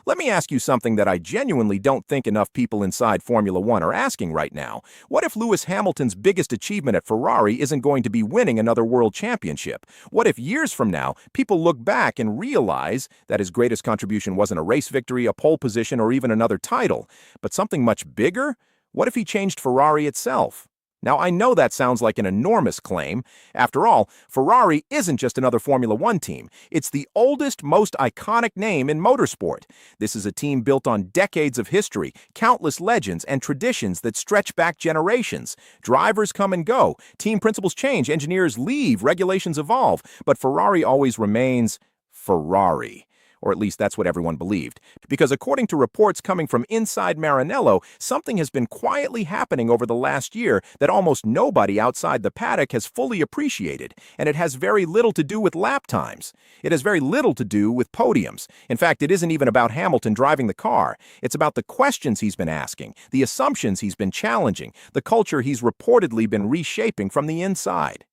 Let me ask you something that I genuinely don't think enough people inside Formula One are asking right now. What if Lewis Hamilton's biggest achievement at Ferrari isn't going to be winning another world championship? What if years from now, people look back and realize that his greatest contribution wasn't a race victory, a pole position, or even another title, but something much bigger? What if he changed Ferrari itself? Now, I know that sounds like an enormous claim. After all, Ferrari isn't just another Formula One team. It's the oldest, most iconic name in motorsport. This is a team built on decades of history, countless legends, and traditions that stretch back generations. Drivers come and go, team principles change, engineers leave, regulations evolve, but Ferrari always remains Ferrari. Or at least that's what everyone believed. Because according to reports coming from inside Maranello, something has been quietly happening over the last year that almost nobody outside the paddock has fully appreciated, and it has very little to do with lap times. It has very little to do with podiums. In fact, it isn't even about Hamilton driving the car. It's about the questions he's been asking, the assumptions he's been challenging, the culture he's reportedly been reshaping from the inside.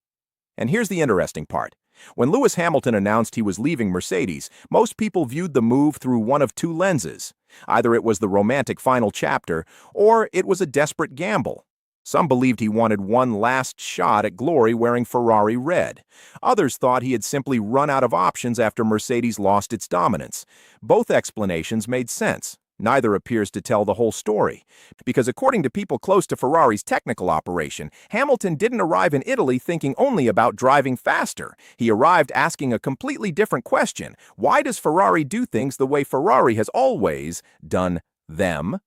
And here's the interesting part. When Lewis Hamilton announced he was leaving Mercedes, most people viewed the move through one of two lenses. Either it was the romantic final chapter, or it was a desperate gamble. Some believed he wanted one last shot at glory wearing Ferrari red. Others thought he had simply run out of options after Mercedes lost its dominance. Both explanations made sense. Neither appears to tell the whole story. Because according to people close to Ferrari's technical operation, Hamilton didn't arrive in Italy thinking only about driving faster. He arrived asking a completely different question. Why does Ferrari do things the way Ferrari has always done them?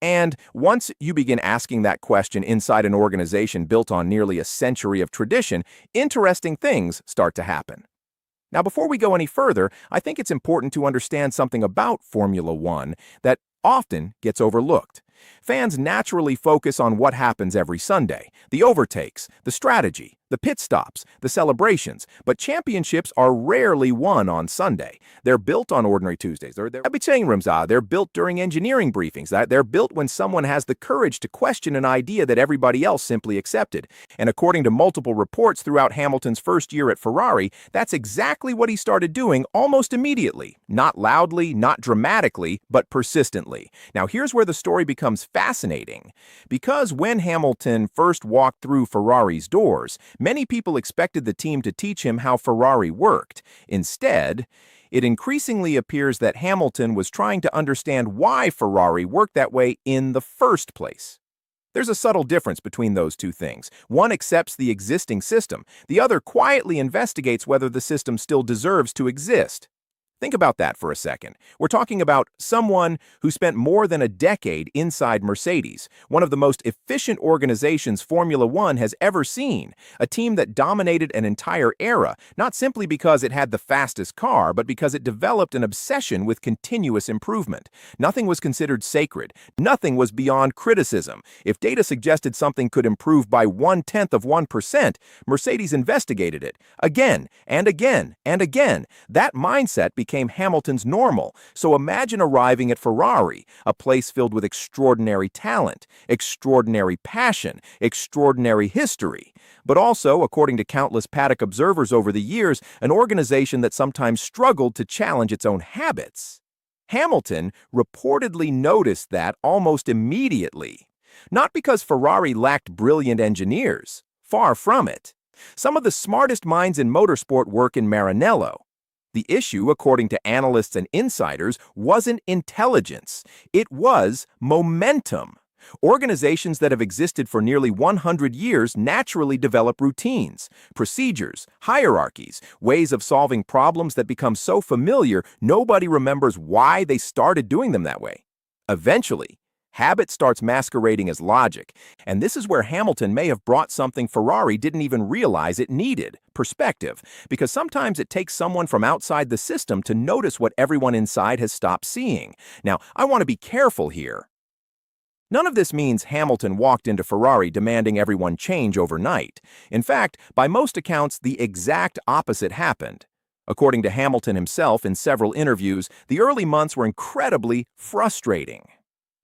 And once you begin asking that question inside an organization built on nearly a century of tradition, interesting things start to happen. Now, before we go any further, I think it's important to understand something about Formula One that often gets overlooked. Fans naturally focus on what happens every Sunday, the overtakes, the strategy, the pit stops, the celebrations, but championships are rarely won on Sunday. They're built on ordinary Tuesdays. They're built during engineering briefings. They're built when someone has the courage to question an idea that everybody else simply accepted. And according to multiple reports throughout Hamilton's first year at Ferrari, that's exactly what he started doing almost immediately. Not loudly, not dramatically, but persistently. Now, here's where the story becomes fascinating. Because when Hamilton first walked through Ferrari's doors, many people expected the team to teach him how Ferrari worked. Instead, it increasingly appears that Hamilton was trying to understand why Ferrari worked that way in the first place. There's a subtle difference between those two things. One accepts the existing system. The other quietly investigates whether the system still deserves to exist. Think about that for a second. We're talking about someone who spent more than a decade inside Mercedes, one of the most efficient organizations Formula One has ever seen, a team that dominated an entire era, not simply because it had the fastest car, but because it developed an obsession with continuous improvement. Nothing was considered sacred. Nothing was beyond criticism. If data suggested something could improve by 0.1%, Mercedes investigated it again and again and again. That mindset became Hamilton's normal. So imagine arriving at Ferrari, a place filled with extraordinary talent, extraordinary passion, extraordinary history, but also, according to countless paddock observers over the years, an organization that sometimes struggled to challenge its own habits. Hamilton reportedly noticed that almost immediately. Not because Ferrari lacked brilliant engineers. Far from it. Some of the smartest minds in motorsport work in Maranello. The issue, according to analysts and insiders, wasn't intelligence. It was momentum. Organizations that have existed for nearly 100 years naturally develop routines, procedures, hierarchies, ways of solving problems that become so familiar nobody remembers why they started doing them that way. Eventually, habit starts masquerading as logic, and this is where Hamilton may have brought something Ferrari didn't even realize it needed: perspective, because sometimes it takes someone from outside the system to notice what everyone inside has stopped seeing. Now, I want to be careful here. None of this means Hamilton walked into Ferrari demanding everyone change overnight. In fact, by most accounts, the exact opposite happened. According to Hamilton himself in several interviews, the early months were incredibly frustrating.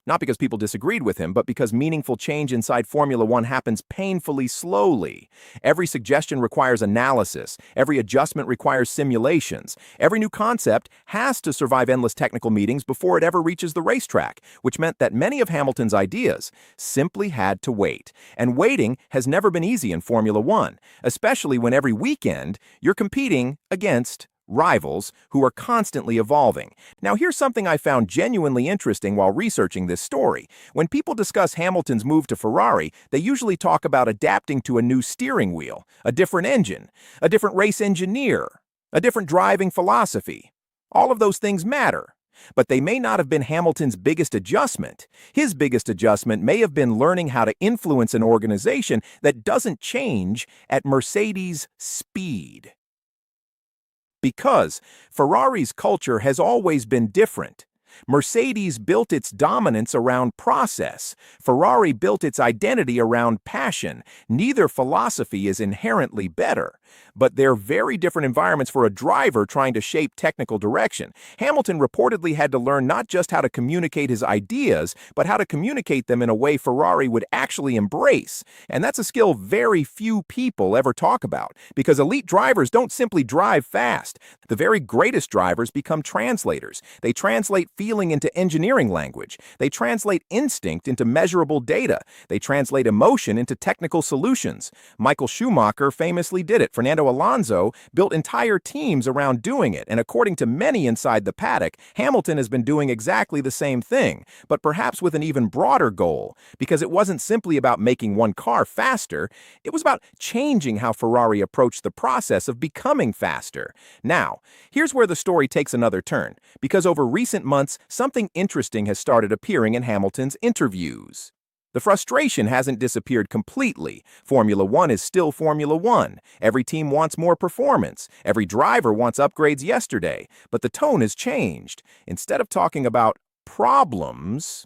Not because people disagreed with him, but because meaningful change inside Formula One happens painfully slowly. Every suggestion requires analysis. Every adjustment requires simulations. Every new concept has to survive endless technical meetings before it ever reaches the racetrack, which meant that many of Hamilton's ideas simply had to wait. And waiting has never been easy in Formula One, especially when every weekend you're competing against rivals who are constantly evolving. Now, here's something I found genuinely interesting while researching this story. When people discuss Hamilton's move to Ferrari, they usually talk about adapting to a new steering wheel, a different engine, a different race engineer, a different driving philosophy. All of those things matter, but they may not have been Hamilton's biggest adjustment. His biggest adjustment may have been learning how to influence an organization that doesn't change at Mercedes' speed. Because Ferrari's culture has always been different. Mercedes built its dominance around process. Ferrari built its identity around passion. Neither philosophy is inherently better, but they're very different environments for a driver trying to shape technical direction. Hamilton reportedly had to learn not just how to communicate his ideas, but how to communicate them in a way Ferrari would actually embrace. And that's a skill very few people ever talk about, because elite drivers don't simply drive fast. The very greatest drivers become translators. They translate feeling into engineering language. They translate instinct into measurable data. They translate emotion into technical solutions. Michael Schumacher famously did it. Fernando Alonso built entire teams around doing it, and according to many inside the paddock, Hamilton has been doing exactly the same thing, but perhaps with an even broader goal, because it wasn't simply about making one car faster, it was about changing how Ferrari approached the process of becoming faster. Now, here's where the story takes another turn, because over recent months, something interesting has started appearing in Hamilton's interviews. The frustration hasn't disappeared completely. Formula One is still Formula One. Every team wants more performance. Every driver wants upgrades yesterday. But the tone has changed. Instead of talking about problems,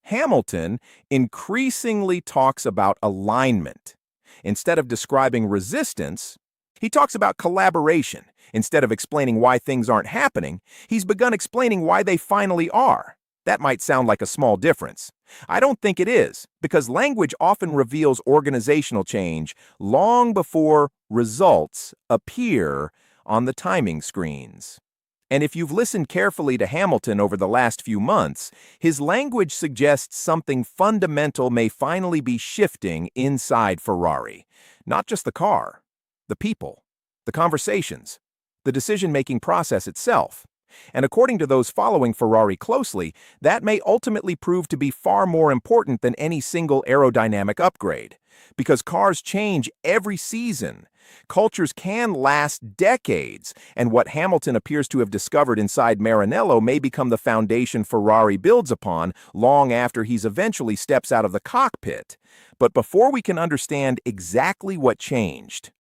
Hamilton increasingly talks about alignment. Instead of describing resistance, he talks about collaboration. Instead of explaining why things aren't happening, he's begun explaining why they finally are. That might sound like a small difference. I don't think it is, because language often reveals organizational change long before results appear on the timing screens. And if you've listened carefully to Hamilton over the last few months, his language suggests something fundamental may finally be shifting inside Ferrari. Not just the car, the people, the conversations, the decision-making process itself. And according to those following Ferrari closely, that may ultimately prove to be far more important than any single aerodynamic upgrade. Because cars change every season. Cultures can last decades, and what Hamilton appears to have discovered inside Maranello may become the foundation Ferrari builds upon long after he eventually steps out of the cockpit. But before we can understand exactly what changed,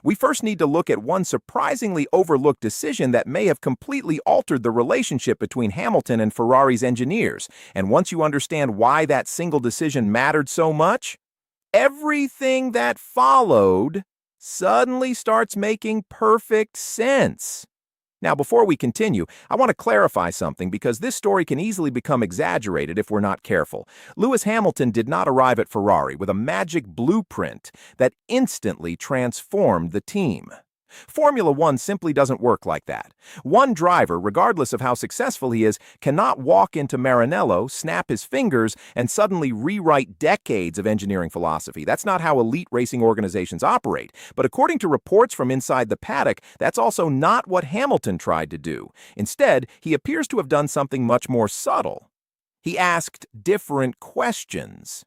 we first need to look at one surprisingly overlooked decision that may have completely altered the relationship between Hamilton and Ferrari's engineers. And once you understand why that single decision mattered so much, everything that followed suddenly starts making perfect sense. Now, before we continue, I want to clarify something because this story can easily become exaggerated if we're not careful. Lewis Hamilton did not arrive at Ferrari with a magic blueprint that instantly transformed the team. Formula One simply doesn't work like that. One driver, regardless of how successful he is, cannot walk into Maranello, snap his fingers, and suddenly rewrite decades of engineering philosophy. That's not how elite racing organizations operate. But according to reports from inside the paddock, that's also not what Hamilton tried to do. Instead, he appears to have done something much more subtle. He asked different questions.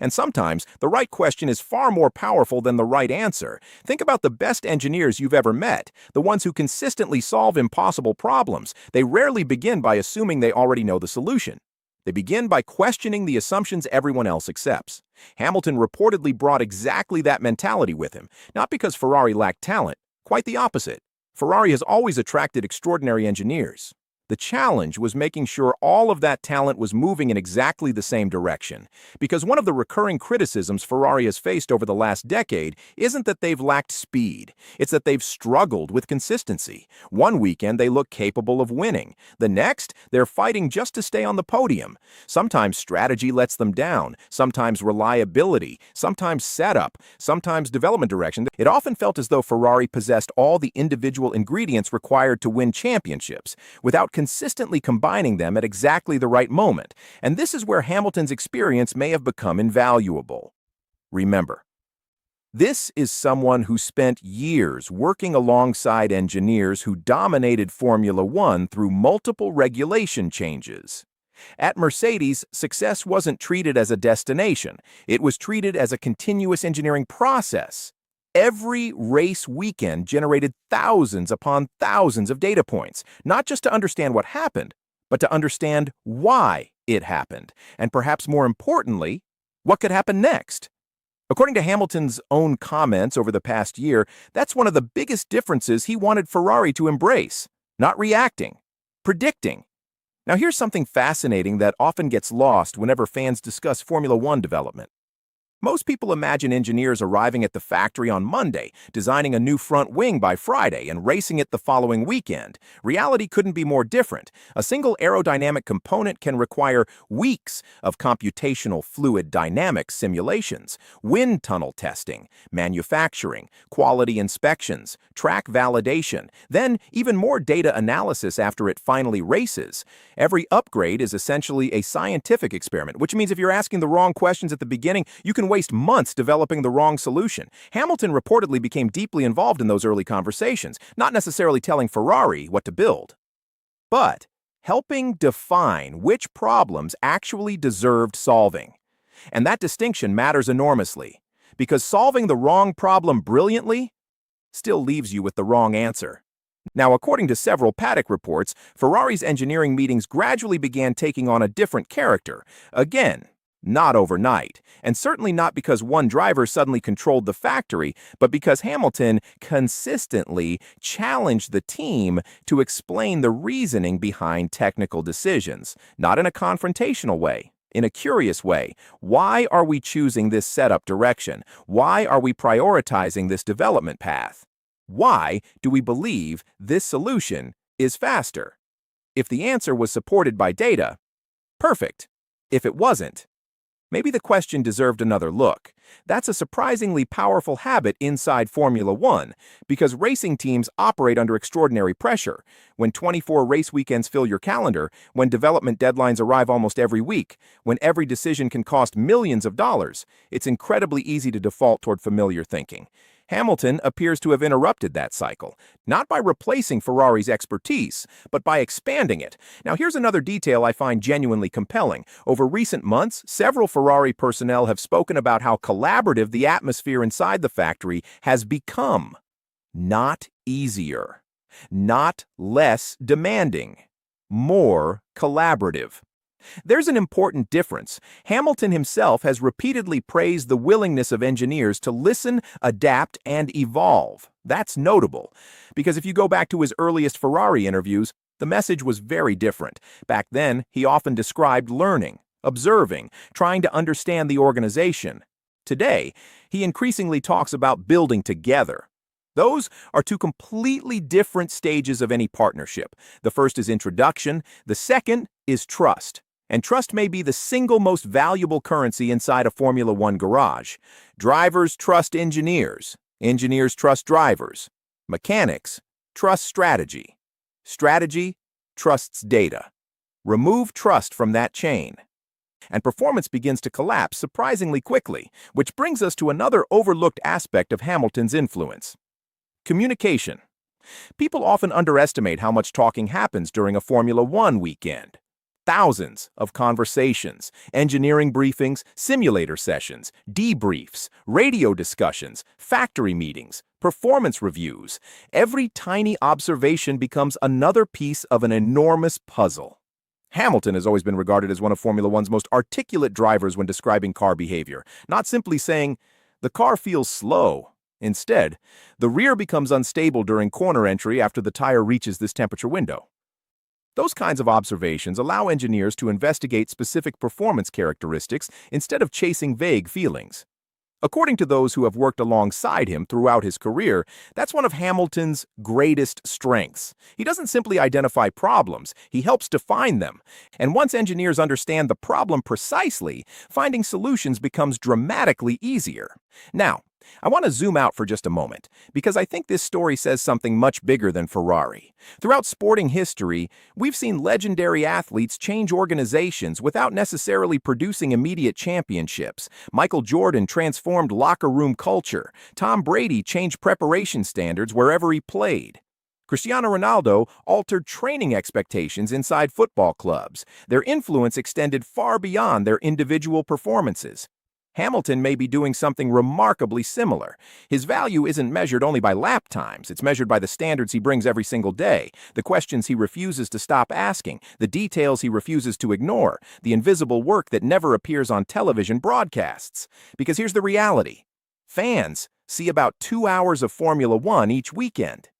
And sometimes, the right question is far more powerful than the right answer. Think about the best engineers you've ever met, the ones who consistently solve impossible problems. They rarely begin by assuming they already know the solution. They begin by questioning the assumptions everyone else accepts. Hamilton reportedly brought exactly that mentality with him, not because Ferrari lacked talent, quite the opposite. Ferrari has always attracted extraordinary engineers. The challenge was making sure all of that talent was moving in exactly the same direction. Because one of the recurring criticisms Ferrari has faced over the last decade isn't that they've lacked speed, it's that they've struggled with consistency. One weekend they look capable of winning. The next, they're fighting just to stay on the podium. Sometimes strategy lets them down, sometimes reliability, sometimes setup, sometimes development direction. It often felt as though Ferrari possessed all the individual ingredients required to win championships, without consistently combining them at exactly the right moment, and this is where Hamilton's experience may have become invaluable. Remember, this is someone who spent years working alongside engineers who dominated Formula One through multiple regulation changes. At Mercedes, success wasn't treated as a destination, it was treated as a continuous engineering process. Every race weekend generated thousands upon thousands of data points, not just to understand what happened, but to understand why it happened, and perhaps more importantly, what could happen next. According to Hamilton's own comments over the past year, that's one of the biggest differences he wanted Ferrari to embrace, not reacting, predicting. Now here's something fascinating that often gets lost whenever fans discuss Formula One development. Most people imagine engineers arriving at the factory on Monday, designing a new front wing by Friday, and racing it the following weekend. Reality couldn't be more different. A single aerodynamic component can require weeks of computational fluid dynamics simulations, wind tunnel testing, manufacturing, quality inspections, track validation, then even more data analysis after it finally races. Every upgrade is essentially a scientific experiment, which means if you're asking the wrong questions at the beginning, you can waste months developing the wrong solution. Hamilton reportedly became deeply involved in those early conversations, not necessarily telling Ferrari what to build, but helping define which problems actually deserved solving. And that distinction matters enormously, because solving the wrong problem brilliantly still leaves you with the wrong answer. Now, according to several paddock reports, Ferrari's engineering meetings gradually began taking on a different character. Again, not overnight, and certainly not because one driver suddenly controlled the factory, but because Hamilton consistently challenged the team to explain the reasoning behind technical decisions, not in a confrontational way, in a curious way. Why are we choosing this setup direction? Why are we prioritizing this development path? Why do we believe this solution is faster? If the answer was supported by data, perfect. If it wasn't, maybe the question deserved another look. That's a surprisingly powerful habit inside Formula One, because racing teams operate under extraordinary pressure. When 24 race weekends fill your calendar, when development deadlines arrive almost every week, when every decision can cost millions of dollars, it's incredibly easy to default toward familiar thinking. Hamilton appears to have interrupted that cycle, not by replacing Ferrari's expertise, but by expanding it. Now, here's another detail I find genuinely compelling. Over recent months, several Ferrari personnel have spoken about how collaborative the atmosphere inside the factory has become. Not easier, not less demanding, more collaborative. There's an important difference. Hamilton himself has repeatedly praised the willingness of engineers to listen, adapt, and evolve. That's notable, because if you go back to his earliest Ferrari interviews, the message was very different. Back then, he often described learning, observing, trying to understand the organization. Today, he increasingly talks about building together. Those are two completely different stages of any partnership. The first is introduction, the second is trust. And trust may be the single most valuable currency inside a Formula One garage. Drivers trust engineers. Engineers trust drivers. Mechanics trust strategy. Strategy trusts data. Remove trust from that chain, and performance begins to collapse surprisingly quickly, which brings us to another overlooked aspect of Hamilton's influence: communication. People often underestimate how much talking happens during a Formula One weekend. Thousands of conversations, engineering briefings, simulator sessions, debriefs, radio discussions, factory meetings, performance reviews. Every tiny observation becomes another piece of an enormous puzzle. Hamilton has always been regarded as one of Formula One's most articulate drivers when describing car behavior, not simply saying, "The car feels slow." Instead, "The rear becomes unstable during corner entry after the tire reaches this temperature window." Those kinds of observations allow engineers to investigate specific performance characteristics instead of chasing vague feelings. According to those who have worked alongside him throughout his career, that's one of Hamilton's greatest strengths. He doesn't simply identify problems, he helps define them. And once engineers understand the problem precisely, finding solutions becomes dramatically easier. Now, I want to zoom out for just a moment, because I think this story says something much bigger than Ferrari. Throughout sporting history, we've seen legendary athletes change organizations without necessarily producing immediate championships. Michael Jordan transformed locker room culture. Tom Brady changed preparation standards wherever he played. Cristiano Ronaldo altered training expectations inside football clubs. Their influence extended far beyond their individual performances. Hamilton may be doing something remarkably similar. His value isn't measured only by lap times, it's measured by the standards he brings every single day, the questions he refuses to stop asking, the details he refuses to ignore, the invisible work that never appears on television broadcasts. Because here's the reality. Fans see about 2 hours of Formula One each weekend.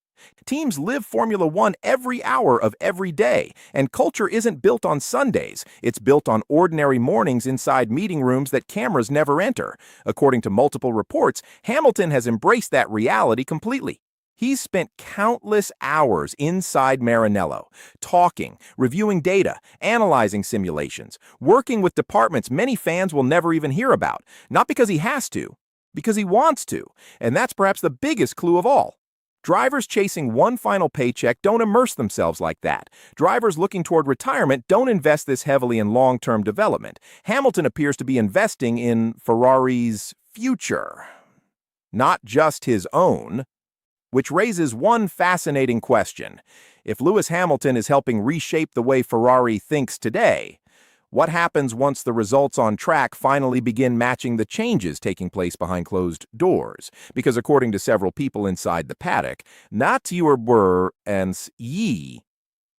Teams live Formula One every hour of every day, and culture isn't built on Sundays. It's built on ordinary mornings inside meeting rooms that cameras never enter. According to multiple reports, Hamilton has embraced that reality completely. He's spent countless hours inside Maranello, talking, reviewing data, analyzing simulations, working with departments many fans will never even hear about, not because he has to, because he wants to, and that's perhaps the biggest clue of all. Drivers chasing one final paycheck don't immerse themselves like that. Drivers looking toward retirement don't invest this heavily in long-term development. Hamilton appears to be investing in Ferrari's future, not just his own, which raises one fascinating question. If Lewis Hamilton is helping reshape the way Ferrari thinks today, what happens once the results on track finally begin matching the changes taking place behind closed doors? Because according to several people inside the paddock, not your were and ye.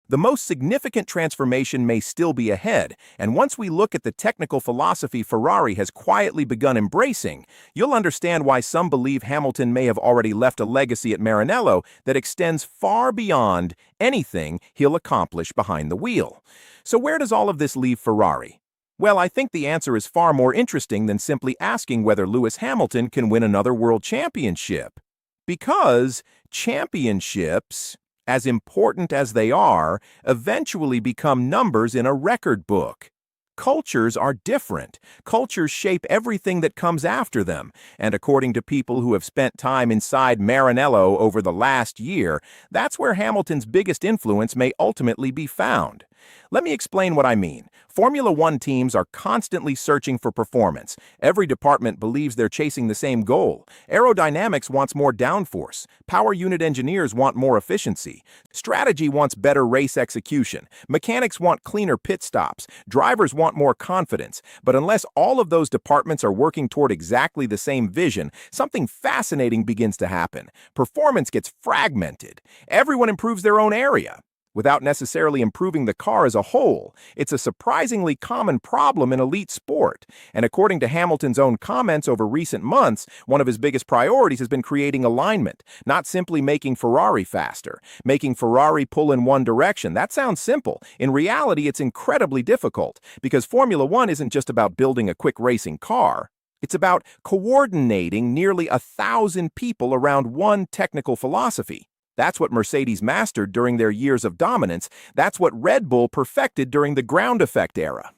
The most significant transformation may still be ahead, and once we look at the technical philosophy Ferrari has quietly begun embracing, you'll understand why some believe Hamilton may have already left a legacy at Maranello that extends far beyond anything he'll accomplish behind the wheel. So where does all of this leave Ferrari? Well, I think the answer is far more interesting than simply asking whether Lewis Hamilton can win another world championship. Because championships, as important as they are, eventually become numbers in a record book. Cultures are different. Cultures shape everything that comes after them, and according to people who have spent time inside Maranello over the last year, that's where Hamilton's biggest influence may ultimately be found. Let me explain what I mean. Formula One teams are constantly searching for performance. Every department believes they're chasing the same goal. Aerodynamics wants more downforce. Power unit engineers want more efficiency. Strategy wants better race execution. Mechanics want cleaner pit stops. Drivers want more confidence. But unless all of those departments are working toward exactly the same vision, something fascinating begins to happen. Performance gets fragmented. Everyone improves their own area, without necessarily improving the car as a whole. It's a surprisingly common problem in elite sport. And according to Hamilton's own comments over recent months, one of his biggest priorities has been creating alignment, not simply making Ferrari faster, making Ferrari pull in one direction. That sounds simple. In reality, it's incredibly difficult, because Formula One isn't just about building a quick racing car. It's about coordinating nearly 1,000 people around one technical philosophy. That's what Mercedes mastered during their years of dominance. That's what Red Bull perfected during the ground effect era.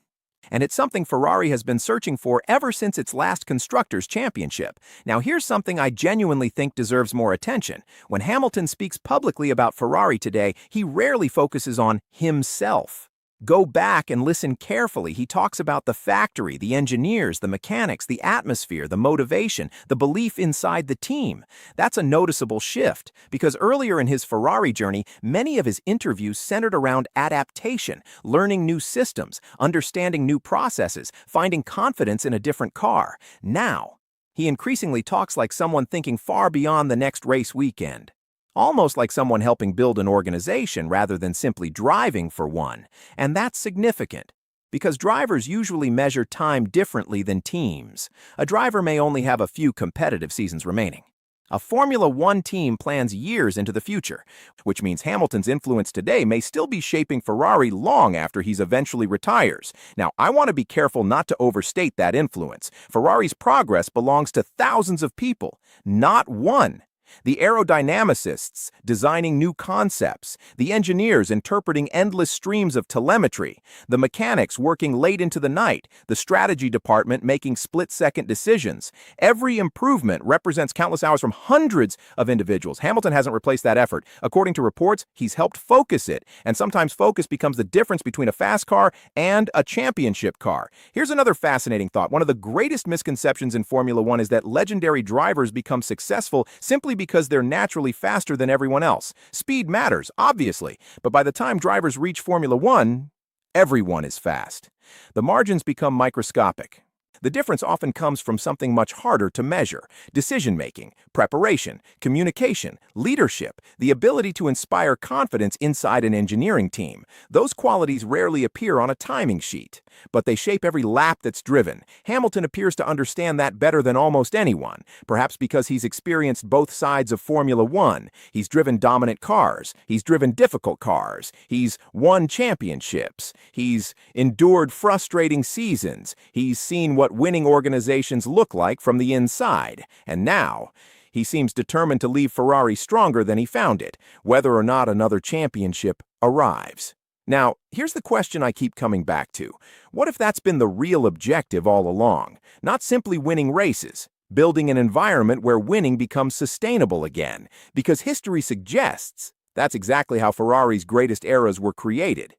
And it's something Ferrari has been searching for ever since its last Constructors' Championship. Now here's something I genuinely think deserves more attention. When Hamilton speaks publicly about Ferrari today, he rarely focuses on himself. Go back and listen carefully. He talks about the factory, the engineers, the mechanics, the atmosphere, the motivation, the belief inside the team. That's a noticeable shift, because earlier in his Ferrari journey, many of his interviews centered around adaptation, learning new systems, understanding new processes, finding confidence in a different car. Now, he increasingly talks like someone thinking far beyond the next race weekend. Almost like someone helping build an organization rather than simply driving for one. And that's significant, because drivers usually measure time differently than teams. A driver may only have a few competitive seasons remaining. A Formula One team plans years into the future, which means Hamilton's influence today may still be shaping Ferrari long after he's eventually retires. Now, I want to be careful not to overstate that influence. Ferrari's progress belongs to thousands of people, not one. The aerodynamicists designing new concepts, the engineers interpreting endless streams of telemetry, the mechanics working late into the night, the strategy department making split-second decisions. Every improvement represents countless hours from hundreds of individuals. Hamilton hasn't replaced that effort. According to reports, he's helped focus it, and sometimes focus becomes the difference between a fast car and a championship car. Here's another fascinating thought. One of the greatest misconceptions in Formula One is that legendary drivers become successful simply because they're naturally faster than everyone else. Speed matters, obviously, but by the time drivers reach Formula One, everyone is fast. The margins become microscopic. The difference often comes from something much harder to measure: decision-making, preparation, communication, leadership, the ability to inspire confidence inside an engineering team. Those qualities rarely appear on a timing sheet, but they shape every lap that's driven. Hamilton appears to understand that better than almost anyone, perhaps because he's experienced both sides of Formula One. He's driven dominant cars, he's driven difficult cars, he's won championships, he's endured frustrating seasons, he's seen what winning organizations look like from the inside, and now he seems determined to leave Ferrari stronger than he found it, whether or not another championship arrives. Now, here's the question I keep coming back to. What if that's been the real objective all along? Not simply winning races, building an environment where winning becomes sustainable again, because history suggests that's exactly how Ferrari's greatest eras were created.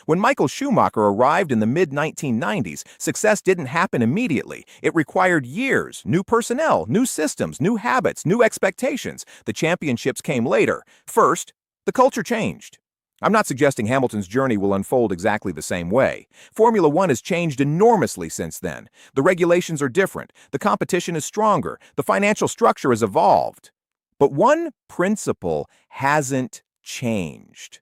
When Michael Schumacher arrived in the mid-1990s, success didn't happen immediately. It required years, new personnel, new systems, new habits, new expectations. The championships came later. First, the culture changed. I'm not suggesting Hamilton's journey will unfold exactly the same way. Formula One has changed enormously since then. The regulations are different, the competition is stronger, the financial structure has evolved. But one principle hasn't changed.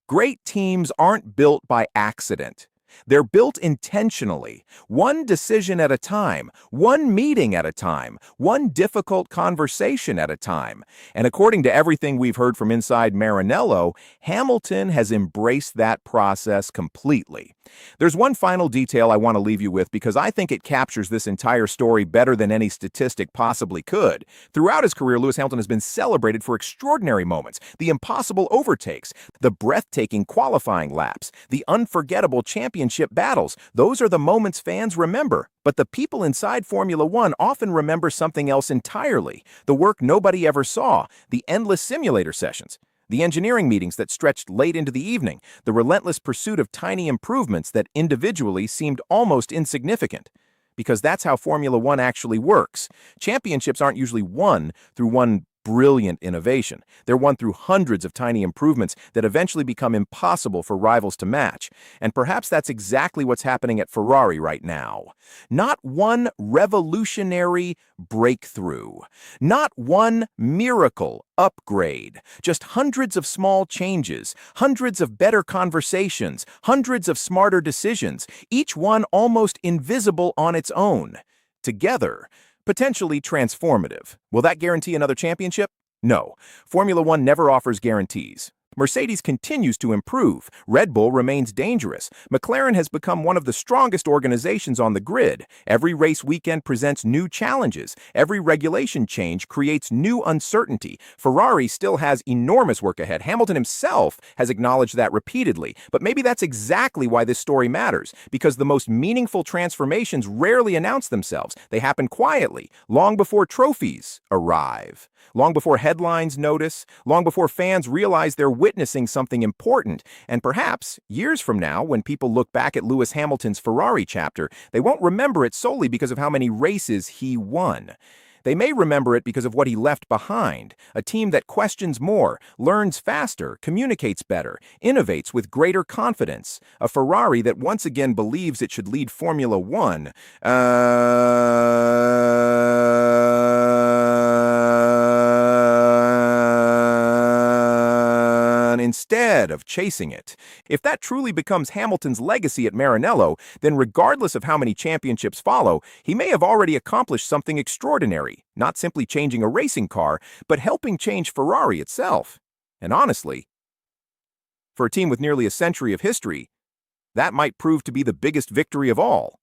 Great teams aren't built by accident. They're built intentionally, one decision at a time, one meeting at a time, one difficult conversation at a time. And according to everything we've heard from inside Maranello, Hamilton has embraced that process completely. There's one final detail I want to leave you with because I think it captures this entire story better than any statistic possibly could. Throughout his career, Lewis Hamilton has been celebrated for extraordinary moments, the impossible overtakes, the breathtaking qualifying laps, the unforgettable championship battles. Those are the moments fans remember. But the people inside Formula One often remember something else entirely: the work nobody ever saw, the endless simulator sessions, the engineering meetings that stretched late into the evening, the relentless pursuit of tiny improvements that individually seemed almost insignificant. Because that's how Formula One actually works. Championships aren't usually won through one brilliant innovation. They're won through hundreds of tiny improvements that eventually become impossible for rivals to match. And perhaps that's exactly what's happening at Ferrari right now. Not one revolutionary breakthrough, not one miracle upgrade, just hundreds of small changes, hundreds of better conversations, hundreds of smarter decisions, each one almost invisible on its own. Together, potentially transformative. Will that guarantee another championship? No. Formula One never offers guarantees. Mercedes continues to improve. Red Bull remains dangerous. McLaren has become one of the strongest organizations on the grid. Every race weekend presents new challenges. Every regulation change creates new uncertainty. Ferrari still has enormous work ahead. Hamilton himself has acknowledged that repeatedly. But maybe that's exactly why this story matters, because the most meaningful transformations rarely announce themselves. They happen quietly, long before trophies arrive, long before headlines notice, long before fans realize they're witnessing something important. And perhaps, years from now, when people look back at Lewis Hamilton's Ferrari chapter, they won't remember it solely because of how many races he won. They may remember it because of what he left behind: a team that questions more, learns faster, communicates better, innovates with greater confidence, a Ferrari that once again believes it should lead Formula One. Instead, instead of chasing it. If that truly becomes Hamilton's legacy at Maranello, then regardless of how many championships follow, he may have already accomplished something extraordinary, not simply changing a racing car, but helping change Ferrari itself. And honestly, for a team with nearly a century of history, that might prove to be the biggest victory of all.